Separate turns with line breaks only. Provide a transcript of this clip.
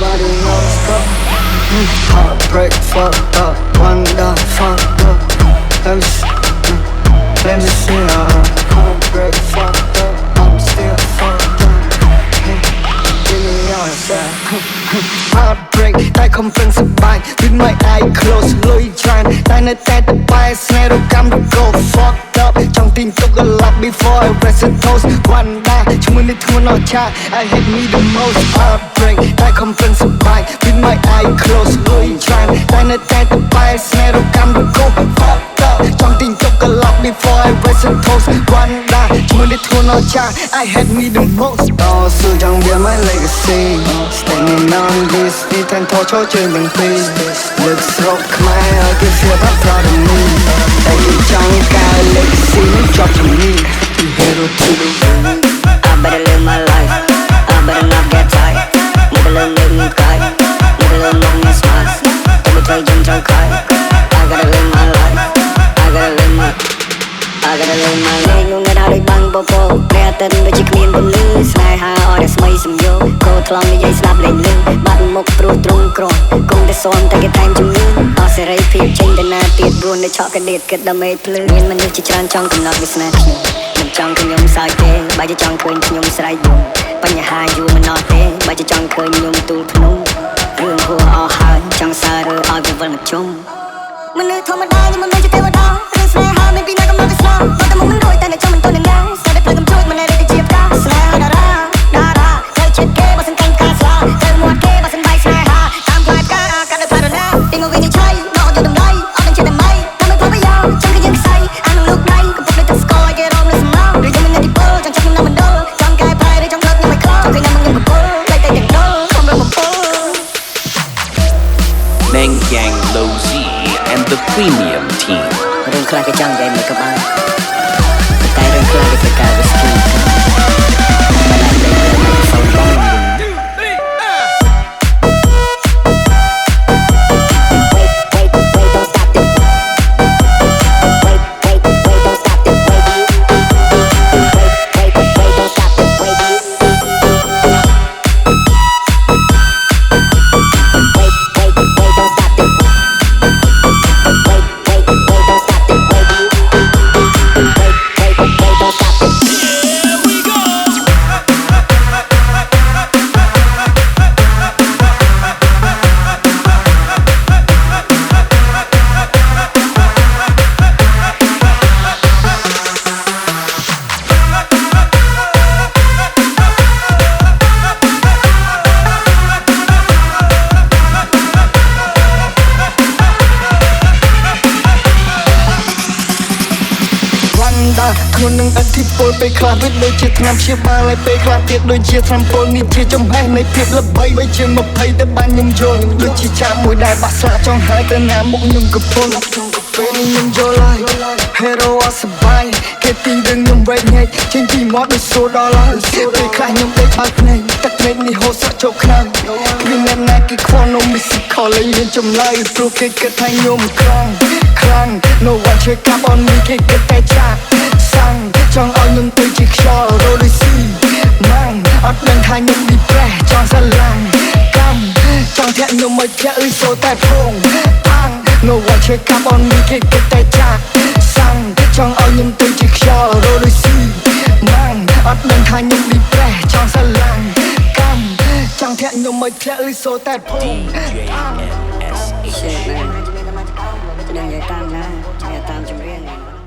nobody knows but heartbreak fucked up, wonder fucked up. Let me see heartbreak fucked up, I'm still fucked up. Give me your side. Heartbreak តែខំប្រឹងសប្បាយ with my eye closed លុយច្រើនតែនៅតែទៅបាយស្នេហ៍រកម្ម go fucked up ចង់ទិញទុក a lot before I rest a toast one day ឈ្មោះនេះធ្ងន់អស្ចារ្យ I hate me the most heartbreak តែខំប្រឹងសប្បាយ with my eye closed លុយច្រើនតែនៅតែទៅបាយស្នេហ៍រកម្ម go fucked up ចង់ទិញទុក a lot before I rest a toast one day ឈ្មោះនេះធ្ងន់អស្ចារ្យ I hate me the most តស៊ូចង់វា my legacy standing on this beat and torture ជើងទាំងពីរលើកស្រុកខ្មែរឲ្យគេ feel proud of me តែគេចង់កែ legacy នេះជាប់ជំនាញ hero to the world
I better live my life I better not get tired Never let me cry Never let me smile Don't be try don't try cry I gotta live my life I gotta live my life នោះនៅដល់ដូចបាំងពពកព្រះអាទិត្យដូចជាគ្មានពន្លឺស្នេហាអរស្មីសំយោគោថ្លង់និយាយស្ដាប់លេងលឺបាត់មុខព្រោះទ្រង់ក្រគង់តែស៊ាំតែគេតែងជំនឿអស់សេរីភាពចេញទៅណាទៀតព្រោះនៅឆក់កដៀតគិតដើម្បីភ្លឺមានមនុស្សជាច្រើនចង់កំណត់វាស្នេហ៍ខ្ញុំមិនចង់ខ្ញុំសើចទេបើជាចង់ឃើញខ្ញុំស្រែកយំបញ្ហាយូរមិនអស់ទេបើជាចង់ឃើញខ្ញុំទូលភ្នំរឿងហួរអស់ហើយចង់សាររើឲ្យវាវិលមកជុំមនុស្សធម្មតាខ្ញុំមិនមែនជាទេវតាឬស្នេហាមានពីណាកំណត់វាស្លាប់បើតែមិនរួយតែនៅចំមិនទន់នឹងស្នេហ៍តែភ្លើងជួយមិនរេជាផ្កាស្នេហាតារាត្រូវចិត្តគេបើសិនកាញ់ការស្លាត្រូវមាត់គេបើសិនបាយស្នេហាតាមផ្លែផ្កាកាត់នៅផ្លែរណាទីមកវិញឆៃដកយកតម្លៃអត់នឹងចិត្តតែម៉ៃតាមមិនប្រយោជន៍ចង់គេយើងខ្សៃអានឹងលោកដៃកំពុងតែស្គាល់គេរំលើសំណងឬយើងមានទីពលចង់ចាប់ខ្ញុំនៅមណ្ឌលចង់កែប្រែឬចង់លើកខ្ញុំឲ្យខ្លោចង់គេខ្ញុំកំពុលតែតែទាំងដុលខំរំបំពុល
Meng Yang Low Z and the Premium Team
រឿងខ្លះគេចង់និយាយមិនក៏បានតែរឿងខ្លះគេធ្វើការ risky មិនអាចលេងរឿងមិនសូវបង
ខ្លួននឹងអធិពលពេលខ្លះវាដូចជាថ្នាំព្យាបាលហើយពេលខ្លះទៀតដូចជាថ្នាំពលនេះជាចំហេះនៃភាពល្បីបីជាង20តែបានខ្ញុំយល់ដូចជាចាក់មួយដែលបាក់ស្លាកចង់ហើយទៅណាមុខខ្ញុំកំពុងពេលនេះខ្ញុំយល់ហើយ hero អត់សប្បាយគេទីរឿងខ្ញុំវែកញែកចេញពីមាត់ដូចសូដល់ហើយពេលខ្លះខ្ញុំដេកបើកភ្នែកទឹកភ្នែកនេះហូរស្រក់ចូលខ្លាំងគ្មានអ្នកណាគេខ្វល់ no musical លេងមានចម្លើយព្រោះគេគិតថាខ្ញុំក្រងខ្លាំង no one check up on me គេគិតតែចាក់សាំងចង់ឲ្យខ្ញុំទៅជាខ្យល់រលីស៊ីម៉ាំងអត់ដឹងថាខ្ញុំឌីប្រេសចង់ស្រឡាញ់កម្មចង់ធាក់ខ្ញុំមកធាក់ឬសូតែភងអាំង no one check up on me គេគិតតែចាក់សាំងចង់ឲ្យខ្ញុំទៅជាខ្យល់រលីស៊ីម៉ាំងអត់ដឹងថាខ្ញុំឌីប្រេសចង់ស្រឡាញ់កម្មចង់ធាក់ខ្ញុំមកធាក់ឬសូតែភងអាំង
Shit man ខ្ញុំនិយាយតាមណាខ្ញុំតាមចម្រៀង